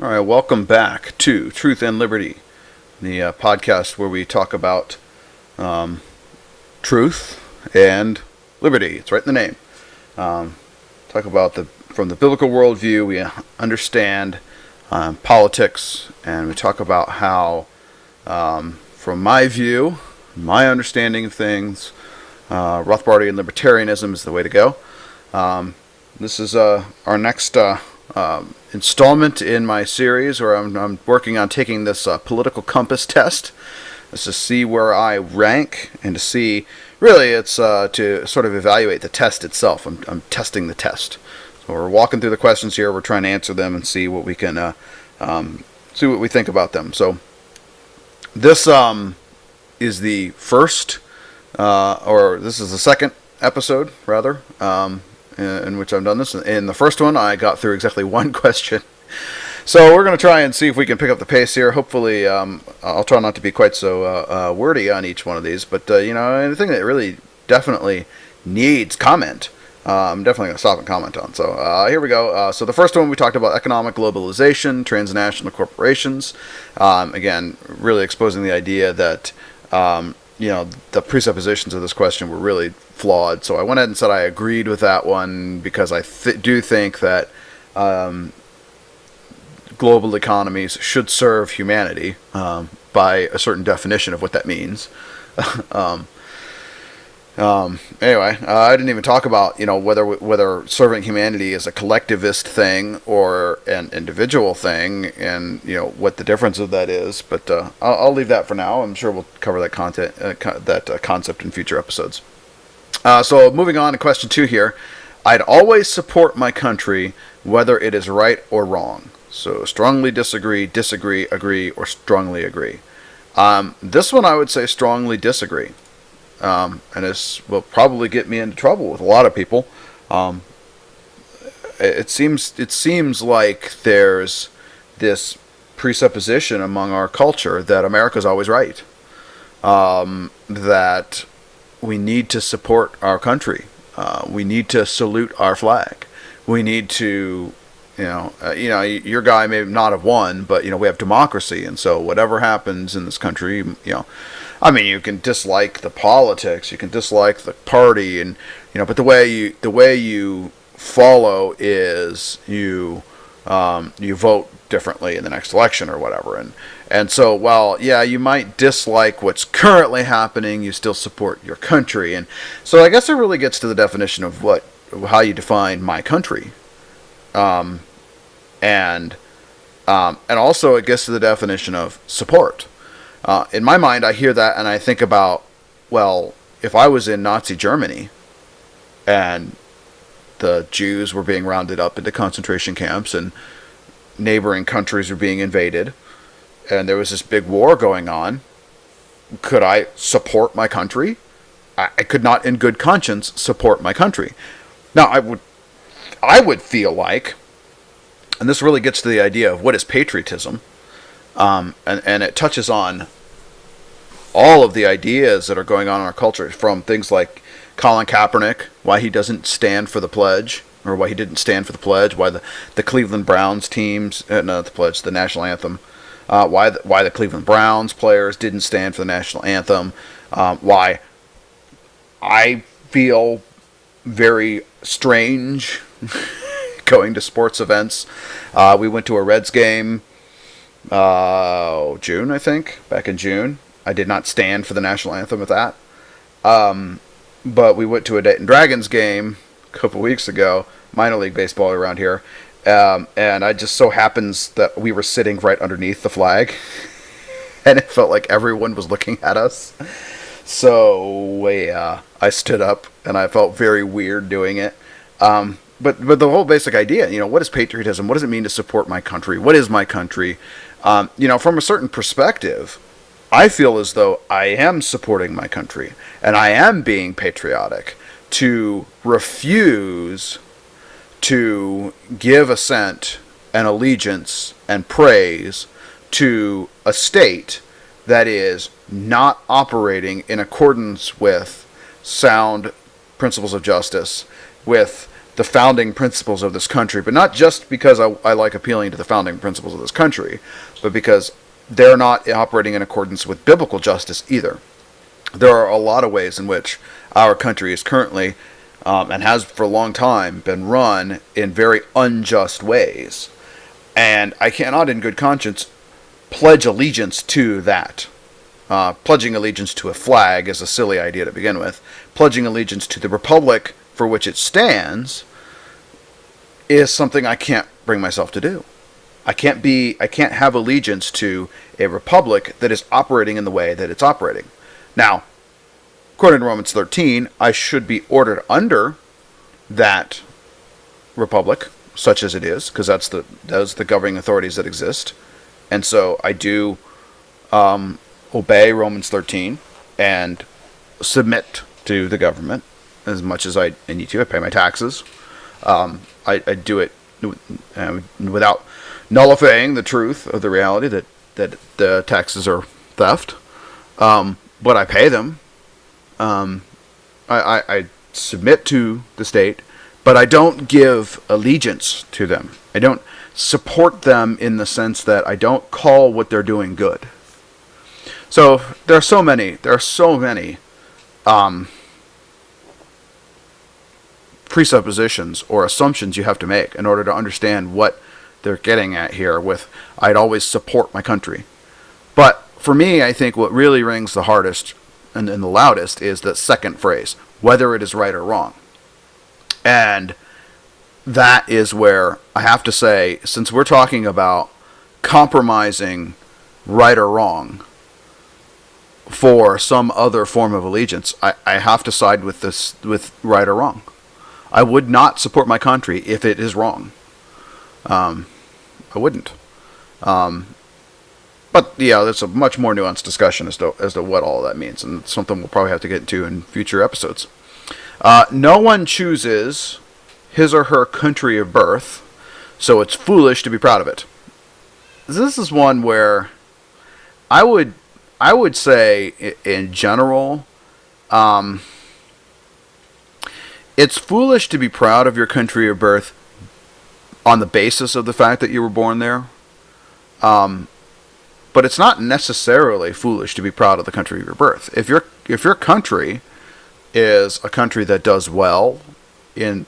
All right, welcome back to Truth and Liberty, the podcast where we talk about truth and liberty. It's right in the name. Talk about from the biblical worldview. We understand politics, and we talk about how, from my view, my understanding of things, Rothbardian libertarianism is the way to go. This is our next installment in my series where I'm working on taking this political compass test. It's to see where I rank and to see, really, it's to sort of evaluate the test itself. I'm testing the test. So we're walking through the questions here. We're trying to answer them and see what we can, see what we think about them. So this is the first, or this is the second episode, rather, in which I've done this. In the first one, I got through exactly one question. So we're going to try and see if we can pick up the pace here. Hopefully, I'll try not to be quite so wordy on each one of these. But, anything that really definitely needs comment, I'm definitely going to stop and comment on. So here we go. So the first one, we talked about economic globalization, transnational corporations. Again, really exposing the idea that, the presuppositions of this question were really flawed. So I went ahead and said I agreed with that one because I do think that global economies should serve humanity by a certain definition of what that means. Anyway, I didn't even talk about whether serving humanity is a collectivist thing or an individual thing, and what the difference of that is. But I'll leave that for now. I'm sure we'll cover that concept in future episodes. So moving on to question 2 here. I'd always support my country whether it is right or wrong. So strongly disagree, agree, or strongly agree. This one I would say strongly disagree. And this will probably get me into trouble with a lot of people. It seems like there's this presupposition among our culture that America's always right. That we need to support our country. We need to salute our flag. We need to, your guy may not have won, but we have democracy, and so whatever happens in this country, you can dislike the politics, you can dislike the party, and but the way you follow is you vote differently in the next election or whatever, and so while you might dislike what's currently happening, you still support your country, and so I guess it really gets to the definition of how you define my country, and also it gets to the definition of support. In my mind, I hear that and I think about, well, if I was in Nazi Germany and the Jews were being rounded up into concentration camps and neighboring countries were being invaded and there was this big war going on, could I support my country? I could not in good conscience support my country. Now, I would feel like, and this really gets to the idea of what is patriotism, and it touches on all of the ideas that are going on in our culture, from things like Colin Kaepernick, why he doesn't stand for the pledge, or why he didn't stand for the pledge, why the Cleveland Browns teams, not the pledge, the national anthem, why the Cleveland Browns players didn't stand for the national anthem, why I feel very strange going to sports events. We went to a Reds game, June, I think, back in June. I did not stand for the national anthem at that. But we went to a Dayton Dragons game a couple weeks ago, minor league baseball around here, and it just so happens that we were sitting right underneath the flag, and it felt like everyone was looking at us. So I stood up, and I felt very weird doing it. But the whole basic idea, what is patriotism? What does it mean to support my country? What is my country? From a certain perspective, I feel as though I am supporting my country, and I am being patriotic to refuse to give assent and allegiance and praise to a state that is not operating in accordance with sound principles of justice, with the founding principles of this country, but not just because I like appealing to the founding principles of this country, but because they're not operating in accordance with biblical justice either. There are a lot of ways in which our country is currently, and has for a long time, been run in very unjust ways. And I cannot in good conscience pledge allegiance to that. Pledging allegiance to a flag is a silly idea to begin with. Pledging allegiance to the republic for which it stands is something I can't bring myself to do. I can't have allegiance to a republic that is operating in the way that it's operating. Now, according to Romans 13, I should be ordered under that republic, such as it is, because those the governing authorities that exist. And so I do obey Romans 13 and submit to the government as much as I need to. I pay my taxes. I do it without nullifying the truth of the reality that the taxes are theft. But I pay them. I submit to the state, but I don't give allegiance to them. I don't support them in the sense that I don't call what they're doing good. So there are so many presuppositions or assumptions you have to make in order to understand what they're getting at here with I'd always support my country. But for me, I think what really rings the hardest and the loudest is the second phrase, whether it is right or wrong. And that is where I have to say, since we're talking about compromising right or wrong for some other form of allegiance, I have to side with right or wrong. I would not support my country if it is wrong. I wouldn't. But yeah, that's a much more nuanced discussion as to what all that means, and it's something we'll probably have to get into in future episodes. No one chooses his or her country of birth, so it's foolish to be proud of it. This is one where I would say, in general, it's foolish to be proud of your country of birth on the basis of the fact that you were born there. But it's not necessarily foolish to be proud of the country of your birth. If your country is a country that does well in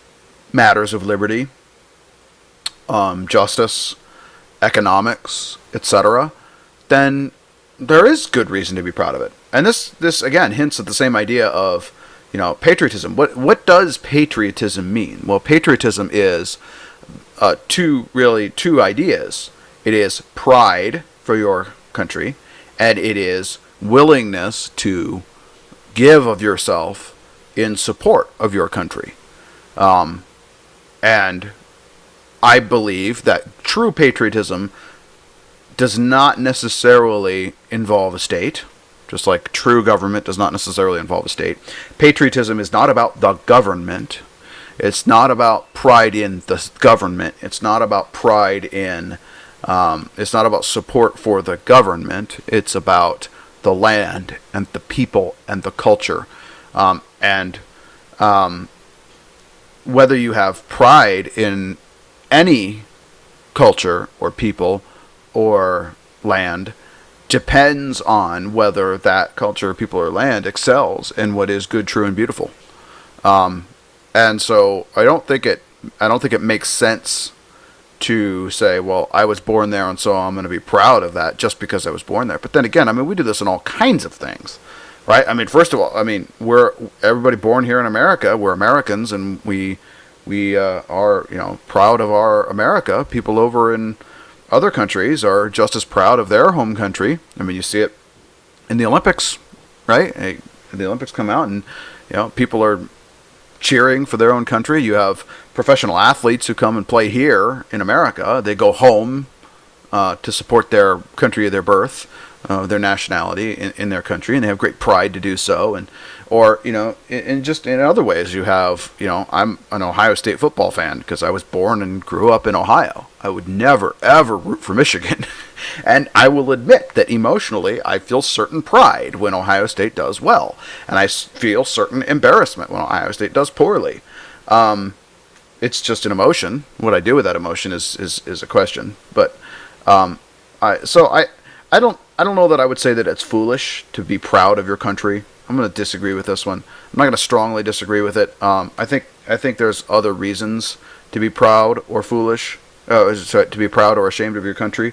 matters of liberty, justice, economics, etc., then there is good reason to be proud of it. And this again hints at the same idea of, patriotism. What does patriotism mean? Well, patriotism is two ideas. It is pride for your country, and it is willingness to give of yourself in support of your country. And I believe that true patriotism does not necessarily involve a state, just like true government does not necessarily involve a state. Patriotism is not about the government. It's not about pride in the government. It's not about pride in it's not about support for the government. It's about the land and the people and the culture. And whether you have pride in any culture or people or land depends on whether that culture, people, or land excels in what is good, true, and beautiful. And so I don't think it makes sense to say, well, I was born there, and so I'm going to be proud of that just because I was born there. But then again, we do this in all kinds of things, right? First of all, we're everybody born here in America. We're Americans, and we are proud of our America. People over in other countries are just as proud of their home country. You see it in the Olympics, right? The Olympics come out, and people are cheering for their own country. You have professional athletes who come and play here in America. They go home to support their country of their birth, their nationality in their country, and they have great pride to do so. Or just in other ways, you have, I'm an Ohio State football fan because I was born and grew up in Ohio. I would never, ever root for Michigan. And I will admit that emotionally, I feel certain pride when Ohio State does well. And I feel certain embarrassment when Ohio State does poorly. it's just an emotion. What I do with that emotion is a question. But I don't know that I would say that it's foolish to be proud of your country. I'm going to disagree with this one. I'm not going to strongly disagree with it. I think there's other reasons to be proud or foolish, to be proud or ashamed of your country.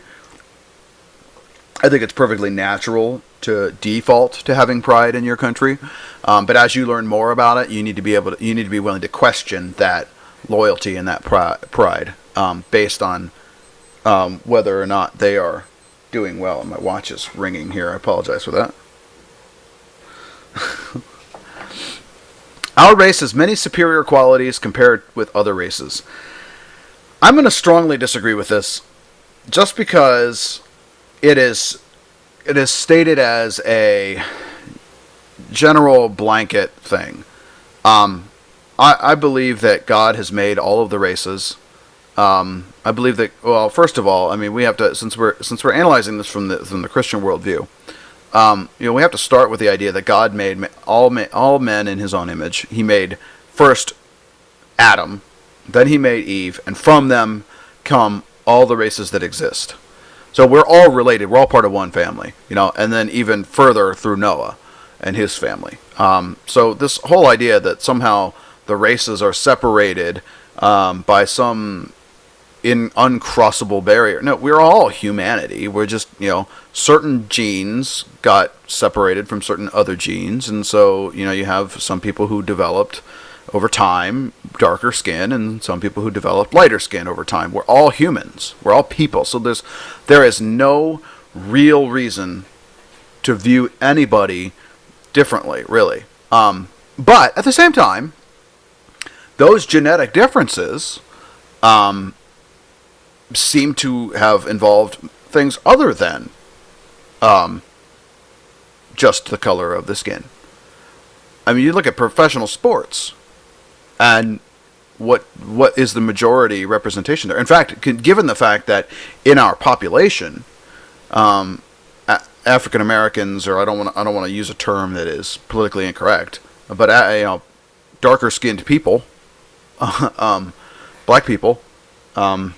I think it's perfectly natural to default to having pride in your country, but as you learn more about it, you need to be willing to question that loyalty and that pride based on whether or not they are doing well. And my watch is ringing here. I apologize for that. Our race has many superior qualities compared with other races. I'm going to strongly disagree with this, just because it is stated as a general blanket thing. I believe that God has made all of the races. I believe that, well, first of all, I mean, we have to, since we're analyzing this from the Christian worldview, we have to start with the idea that God made all men in His own image. He made first Adam, then He made Eve, and from them come all the races that exist. So we're all related. We're all part of one family, and then even further through Noah and his family. So this whole idea that somehow the races are separated by some uncrossable barrier. No, we're all humanity. We're just, certain genes got separated from certain other genes. And so, you have some people who developed over time darker skin and some people who developed lighter skin over time. We're all humans. We're all people. So there is no real reason to view anybody differently, really. But at the same time, those genetic differences seem to have involved things other than just the color of the skin. I mean, you look at professional sports, and what is the majority representation there? In fact, given the fact that in our population, African Americans, or I don't want to use a term that is politically incorrect, but darker skinned people, black people, I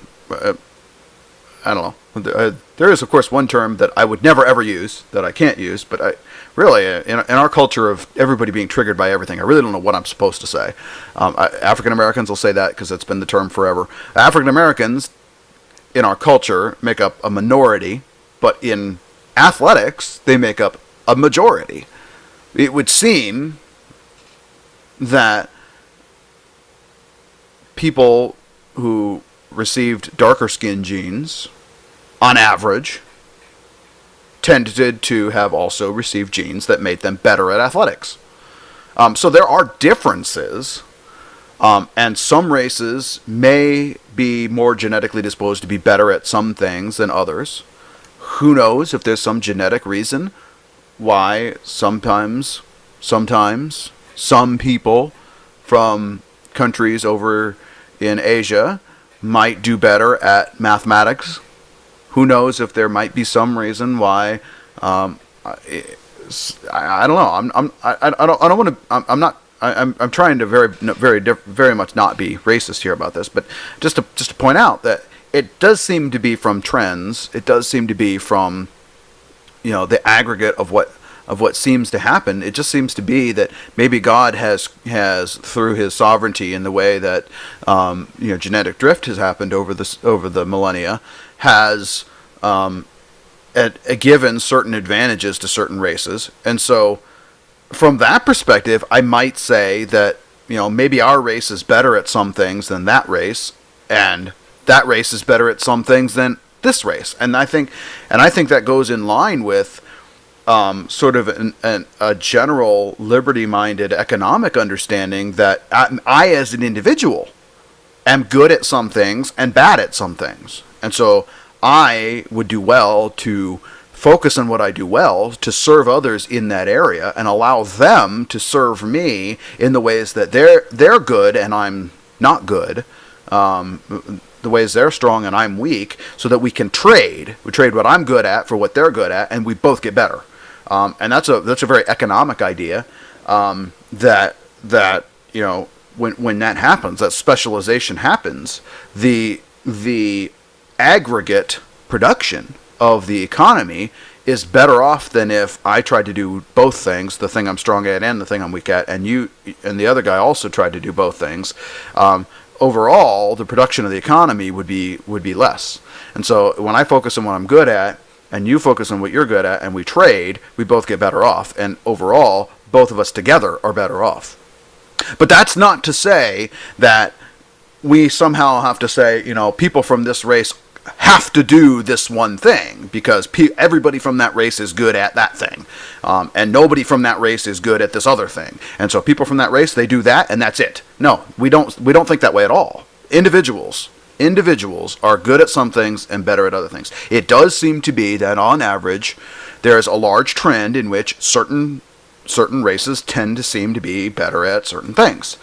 don't know. There is, of course, one term that I would never ever use, that I can't use, but I really, in our culture of everybody being triggered by everything, I really don't know what I'm supposed to say. African Americans will say that because it's been the term forever. African Americans in our culture make up a minority, but in athletics, they make up a majority. It would seem that people who received darker skin genes, on average, tended to have also received genes that made them better at athletics. So there are differences, and some races may be more genetically disposed to be better at some things than others. Who knows if there's some genetic reason why sometimes some people from countries over in Asia might do better at mathematics. Who knows if there might be some reason why? I don't know. I'm trying to very much not be racist here about this, but just to point out that it does seem to be from trends. It does seem to be from, the aggregate of what seems to happen. It just seems to be that maybe God has through His sovereignty in the way that genetic drift has happened over the millennia, has given certain advantages to certain races. And so from that perspective, I might say that maybe our race is better at some things than that race, and that race is better at some things than this race. And I think that goes in line with sort of a general liberty-minded economic understanding that I, as an individual, am good at some things and bad at some things. And so I would do well to focus on what I do well, to serve others in that area, and allow them to serve me in the ways that they're good and I'm not good, the ways they're strong and I'm weak, so that we can trade. We trade what I'm good at for what they're good at, and we both get better. And that's a very economic idea that when that happens, that specialization happens, the aggregate production of the economy is better off than if I tried to do both things, the thing I'm strong at and the thing I'm weak at, and you and the other guy also tried to do both things. Overall, the production of the economy would be less. And so when I focus on what I'm good at, and you focus on what you're good at, and we trade, we both get better off. And overall, both of us together are better off. But that's not to say that we somehow have to say, people from this race have to do this one thing because everybody from that race is good at that thing, and nobody from that race is good at this other thing. And so people from that race, they do that, and that's it. No, we don't think that way at all. Individuals are good at some things and better at other things. It does seem to be that on average, there is a large trend in which certain races tend to seem to be better at certain things,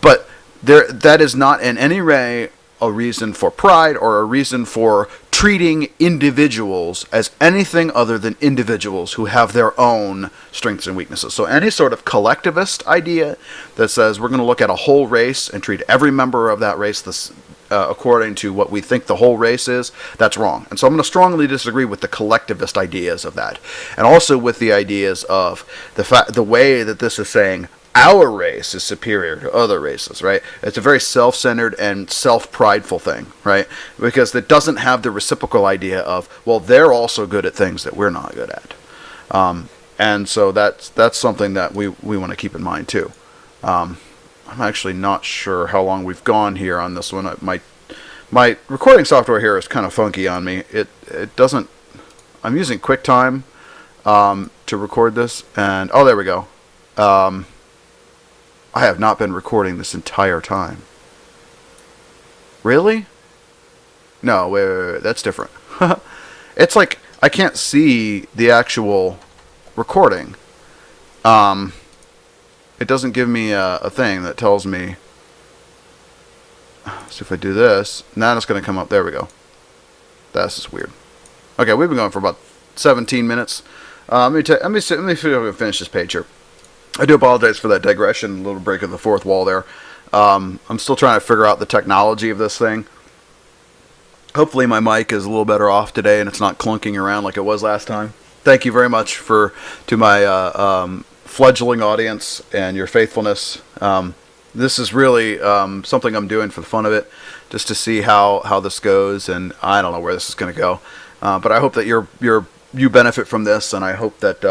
but that is not in any way a reason for pride or a reason for treating individuals as anything other than individuals who have their own strengths and weaknesses. So any sort of collectivist idea that says we're going to look at a whole race and treat every member of that race according to what we think the whole race is, that's wrong. And so I'm going to strongly disagree with the collectivist ideas of that, and also with the ideas of the way that this is saying our race is superior to other races, right? It's a very self-centered and self-prideful thing, right? Because it doesn't have the reciprocal idea of, well, they're also good at things that we're not good at. And so that's something that we want to keep in mind too. I'm actually not sure how long we've gone here on this one. My recording software here is kind of funky on me. It doesn't. I'm using QuickTime to record this, and there we go. I have not been recording this entire time. Really? No, wait, that's different. It's like I can't see the actual recording. It doesn't give me a thing that tells me. So if I do this, now it's going to come up. There we go. That's just weird. Okay, we've been going for about 17 minutes. Let me see if I can finish this page here. I do apologize for that digression, a little break of the fourth wall there. I'm still trying to figure out the technology of this thing. Hopefully my mic is a little better off today and it's not clunking around like it was last time. Thank you very much to my fledgling audience and your faithfulness. This is really something I'm doing for the fun of it, just to see how this goes, and I don't know where this is going to go. But I hope that you benefit from this, and I hope that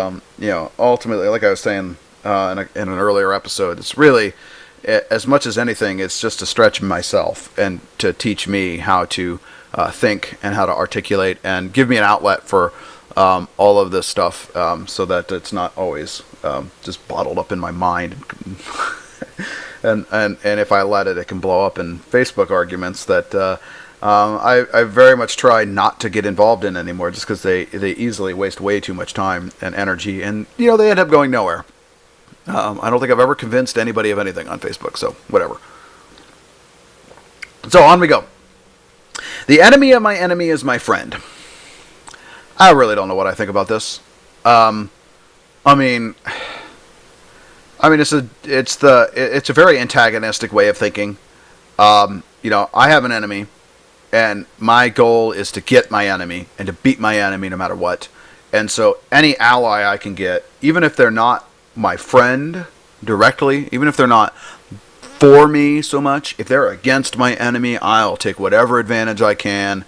ultimately, like I was saying in an earlier episode, it's really, as much as anything, it's just to stretch myself and to teach me how to think and how to articulate and give me an outlet for all of this stuff, so that it's not always just bottled up in my mind. and if I let it can blow up in Facebook arguments that I very much try not to get involved in anymore, just because they easily waste way too much time and energy, and they end up going nowhere. I don't think I've ever convinced anybody of anything on Facebook, so whatever. So on we go. The enemy of my enemy is my friend. I really don't know what I think about this. I mean, it's a very antagonistic way of thinking. I have an enemy, and my goal is to get my enemy and to beat my enemy no matter what. And so any ally I can get, even if they're not my friend directly, even if they're not for me so much, if they're against my enemy, I'll take whatever advantage I can.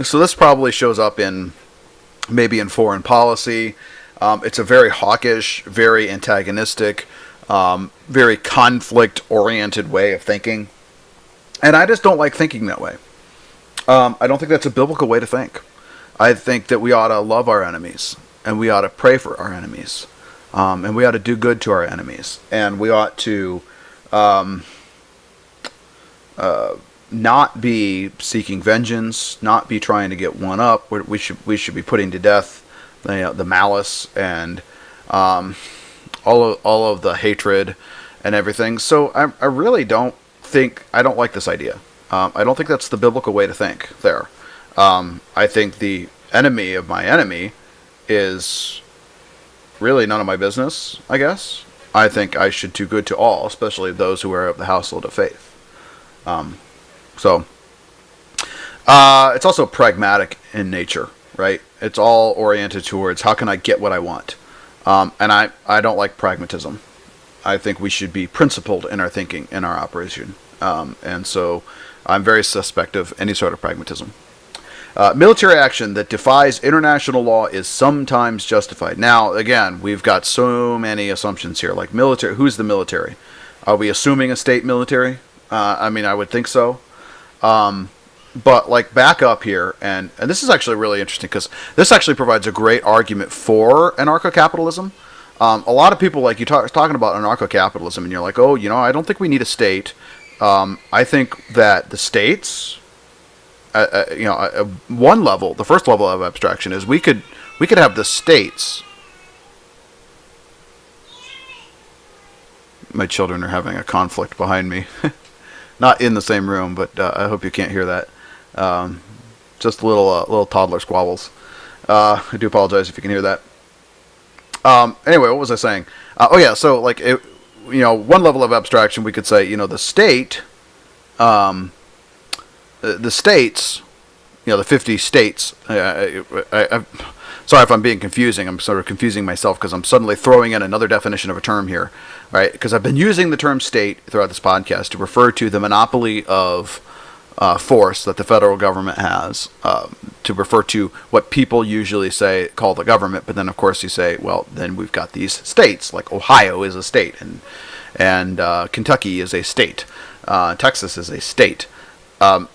So this probably shows up maybe in foreign policy. It's a very hawkish, very antagonistic, very conflict-oriented way of thinking. And I just don't like thinking that way. I don't think that's a biblical way to think. I think that we ought to love our enemies, and we ought to pray for our enemies, and we ought to do good to our enemies, and we ought to not be seeking vengeance, not be trying to get one up. We should be putting to death the malice and all of the hatred and everything. So I really don't like this idea. I don't think that's the biblical way to think there. I think the enemy of my enemy is really none of my business, I guess. I think I should do good to all, especially those who are of the household of faith. So it's also pragmatic in nature, right? It's all oriented towards how can I get what I want. And I don't like pragmatism. I think we should be principled in our thinking, in our operation. And so I'm very suspect of any sort of pragmatism. Military action that defies international law is sometimes justified. Now, again, we've got so many assumptions here. Like military, who's the military? Are we assuming a state military? I mean, I would think so. But like back up here, and this is actually really interesting because this actually provides a great argument for anarcho-capitalism. A lot of people, like you talking about anarcho-capitalism, and you're like, oh, I don't think we need a state. I think that the states, one level, the first level of abstraction is we could have the states. My children are having a conflict behind me. Not in the same room, but I hope you can't hear that. Just little toddler squabbles. I do apologize if you can hear that. Anyway, what was I saying? So like one level of abstraction, we could say, the state, the states, the 50 states. Sorry if I'm being confusing. I'm sort of confusing myself because I'm suddenly throwing in another definition of a term here, right? Because I've been using the term state throughout this podcast to refer to the monopoly of force that the federal government has, to refer to what people usually call the government. But then, of course, you say, well, then we've got these states, like Ohio is a state, and Kentucky is a state, Texas is a state.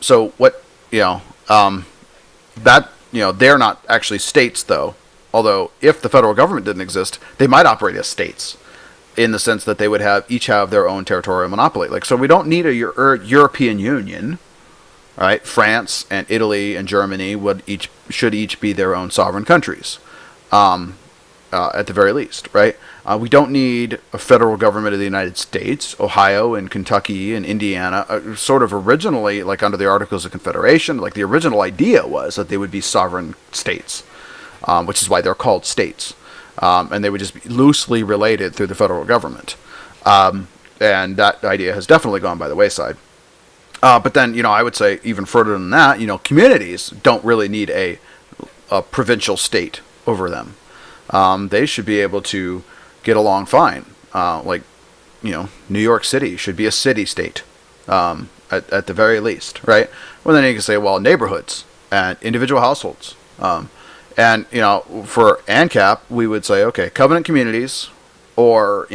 So what they're not actually states, though. Although, if the federal government didn't exist, they might operate as states, in the sense that they would each have their own territorial monopoly. Like, so we don't need a European Union, right? France and Italy and Germany should each be their own sovereign countries, at the very least, right? We don't need a federal government of the United States. Ohio and Kentucky and Indiana, sort of originally, like under the Articles of Confederation, like the original idea was that they would be sovereign states, which is why they're called states. And they would just be loosely related through the federal government. And that idea has definitely gone by the wayside. But then, I would say even further than that, communities don't really need a provincial state over them. They should be able to get along fine. New York City should be a city-state, at the very least, right? Well, then you can say, well, neighborhoods and individual households. And, for ANCAP, we would say, okay, covenant communities, or,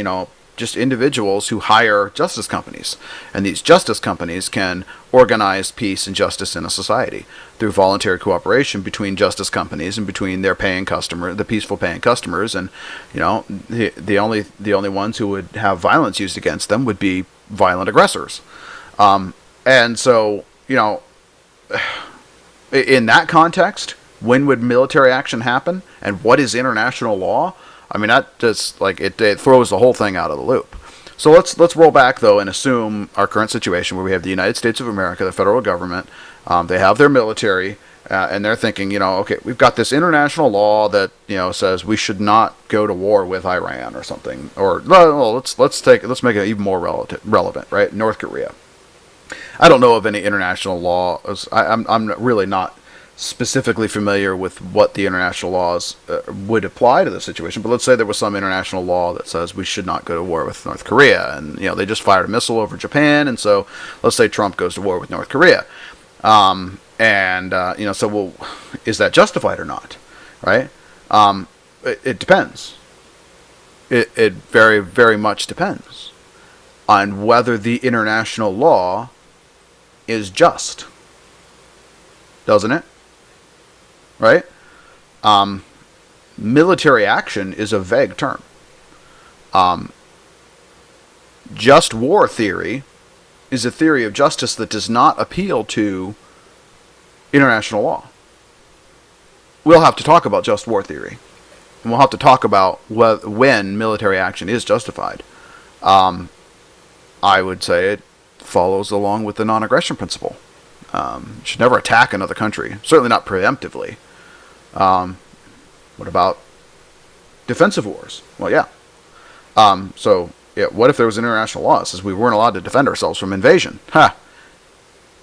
just individuals who hire justice companies. And these justice companies can organize peace and justice in a society through voluntary cooperation between justice companies and between their the peaceful paying customers. And, the only ones who would have violence used against them would be violent aggressors. And so, in that context, when would military action happen? And what is international law? I mean, that just it throws the whole thing out of the loop. So let's roll back though and assume our current situation where we have the United States of America, the federal government. They have their military, and they're thinking, okay, we've got this international law that says we should not go to war with Iran or something. Or let's make it even more relevant, right? North Korea. I don't know of any international law. I'm really not specifically familiar with what the international laws would apply to the situation, but let's say there was some international law that says we should not go to war with North Korea, and they just fired a missile over Japan, and so let's say Trump goes to war with North Korea, so is that justified or not, right? It depends. It very, very much depends on whether the international law is just, doesn't it? Right? Military action is a vague term. Just war theory is a theory of justice that does not appeal to international law. We'll have to talk about just war theory. And we'll have to talk about when military action is justified. I would say it follows along with the non-aggression principle. Should never attack another country. Certainly not preemptively. What about defensive wars? Well, yeah. So yeah, what if there was an international law that says we weren't allowed to defend ourselves from invasion?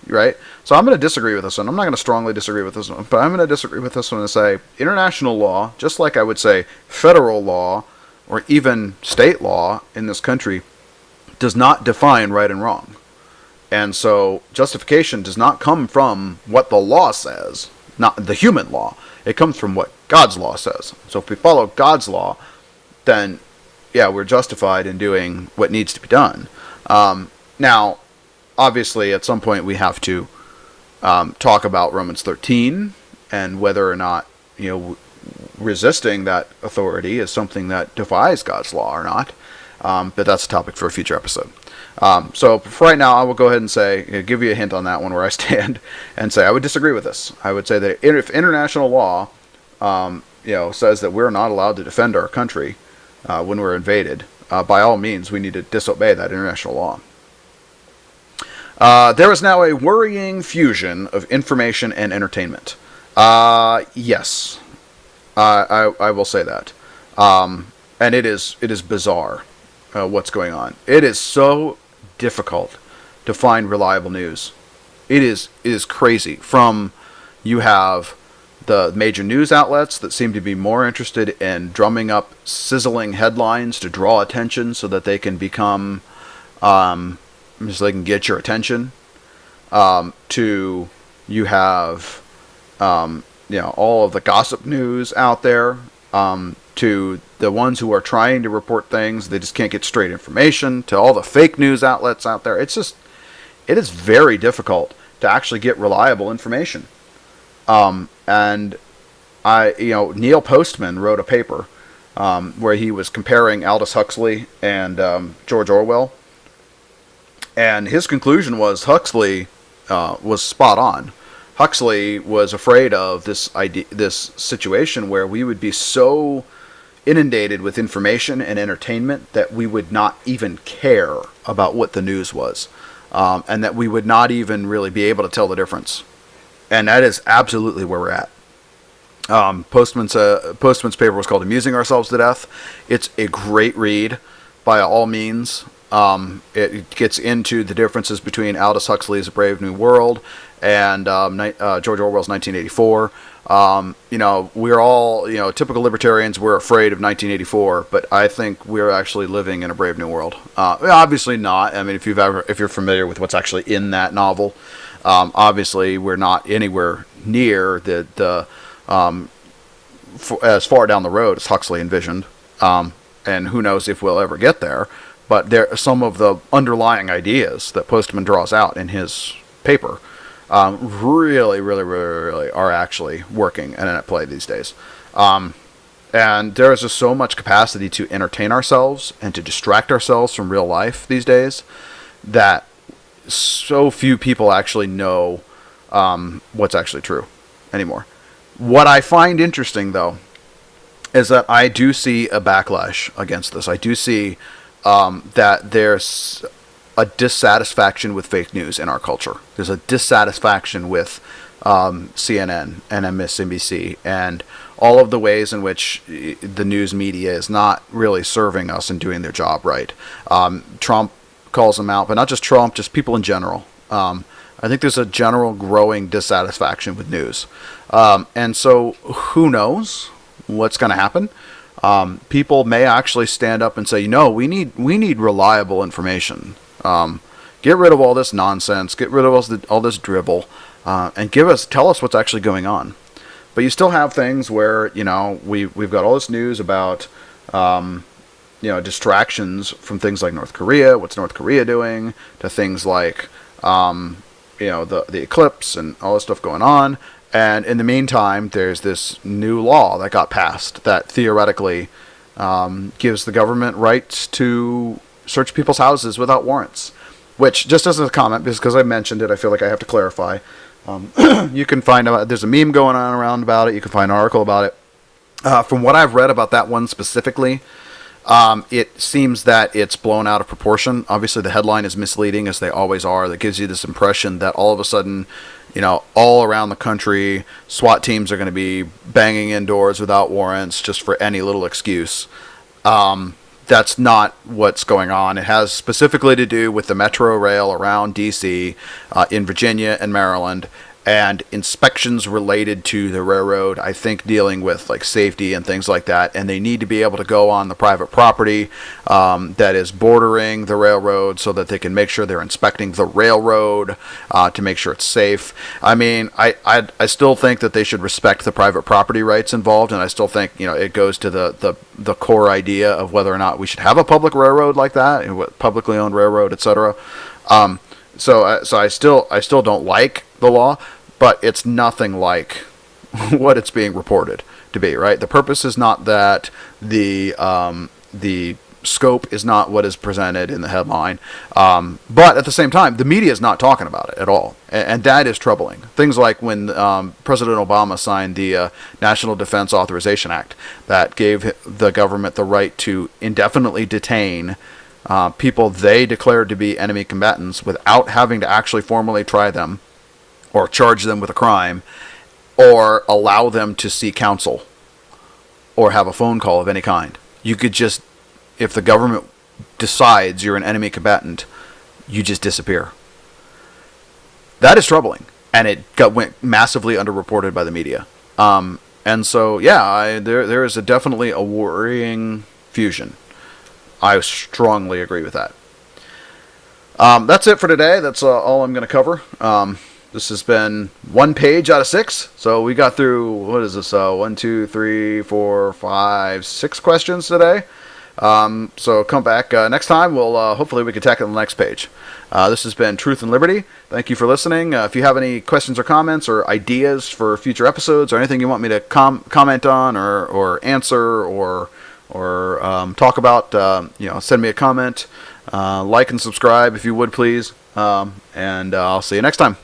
Right? So I'm going to disagree with this one. I'm not going to strongly disagree with this one, but I'm going to disagree with this one and say international law, just like I would say federal law or even state law in this country, does not define right and wrong. And so justification does not come from what the law says, not the human law. It comes from what God's law says. So if we follow God's law, then yeah, we're justified in doing what needs to be done. Now, obviously, at some point we have to talk about Romans 13 and whether or not, resisting that authority is something that defies God's law or not. But that's a topic for a future episode. So for right now, I will go ahead and say, give you a hint on that one where I stand, and say I would disagree with this. I would say that if international law, says that we're not allowed to defend our country when we're invaded, by all means, we need to disobey that international law. There is now a worrying fusion of information and entertainment. Yes, I will say that, and it is bizarre what's going on. It is so difficult to find reliable news. It is crazy. You have the major news outlets that seem to be more interested in drumming up sizzling headlines to draw attention so that they can become, so they can get your attention. To you have, all of the gossip news out there. To the ones who are trying to report things, they just can't get straight information. To all the fake news outlets out there, it is very difficult to actually get reliable information. And Neil Postman wrote a paper where he was comparing Aldous Huxley and George Orwell, and his conclusion was Huxley was spot on. Huxley was afraid of this situation where we would be so inundated with information and entertainment that we would not even care about what the news was, and that we would not even really be able to tell the difference. And that is absolutely where we're at. Postman's paper was called "Amusing Ourselves to Death." It's a great read, by all means. It gets into the differences between Aldous Huxley's A Brave New World and George Orwell's 1984. We're all, typical libertarians, we're afraid of 1984, but I think we're actually living in a brave new world. Obviously not. I mean, if you're familiar with what's actually in that novel, obviously we're not anywhere near as far down the road as Huxley envisioned. And who knows if we'll ever get there. But there are some of the underlying ideas that Postman draws out in his paper really, really, really, really are actually working and at play these days. And there is just so much capacity to entertain ourselves and to distract ourselves from real life these days that so few people actually know what's actually true anymore. What I find interesting, though, is that I do see a backlash against this. I do see that there's a dissatisfaction with fake news in our culture. There's a dissatisfaction with CNN and MSNBC and all of the ways in which the news media is not really serving us and doing their job right. Trump calls them out, but not just Trump, just people in general. I think there's a general growing dissatisfaction with news. And so who knows what's going to happen? People may actually stand up and say, we need reliable information. Get rid of all this nonsense. Get rid of all this dribble, and tell us what's actually going on. But you still have things where we've got all this news about distractions from things like North Korea. What's North Korea doing? To things like the eclipse and all this stuff going on. And in the meantime, there's this new law that got passed that theoretically gives the government rights to search people's houses without warrants. Which, just as a comment, because I mentioned it, I feel like I have to clarify. You can find out, there's a meme going on around about it. You can find an article about it. From what I've read about that one specifically, it seems that it's blown out of proportion. Obviously, the headline is misleading, as they always are. That gives you this impression that all of a sudden, all around the country, SWAT teams are going to be banging in doors without warrants just for any little excuse. That's not what's going on. It has specifically to do with the Metro Rail around D.C., in Virginia and Maryland, and inspections related to the railroad, I think dealing with like safety and things like that. And they need to be able to go on the private property that is bordering the railroad so that they can make sure they're inspecting the railroad to make sure it's safe. I mean, I still think that they should respect the private property rights involved, and I still think, it goes to the core idea of whether or not we should have a public railroad like that, publicly owned railroad, etc. So I still don't like the law, but it's nothing like what it's being reported to be. Right? The purpose is not that. The scope is not what is presented in the headline. But at the same time, the media is not talking about it at all, and that is troubling. Things like when President Obama signed the National Defense Authorization Act that gave the government the right to indefinitely detain people they declared to be enemy combatants without having to actually formally try them or charge them with a crime or allow them to seek counsel or have a phone call of any kind. You could just, if the government decides you're an enemy combatant, you just disappear. That is troubling, and it went massively underreported by the media. And so, yeah, there is definitely a worrying fusion. I strongly agree with that. That's it for today. That's all I'm going to cover. This has been 1 page out of 6. So we got through, what is this? 1, 2, 3, 4, 5, 6 questions today. So come back next time. We'll hopefully we can tackle the next page. This has been Truth and Liberty. Thank you for listening. If you have any questions or comments or ideas for future episodes or anything you want me to comment on or answer or talk about, send me a comment, like and subscribe if you would please, and I'll see you next time.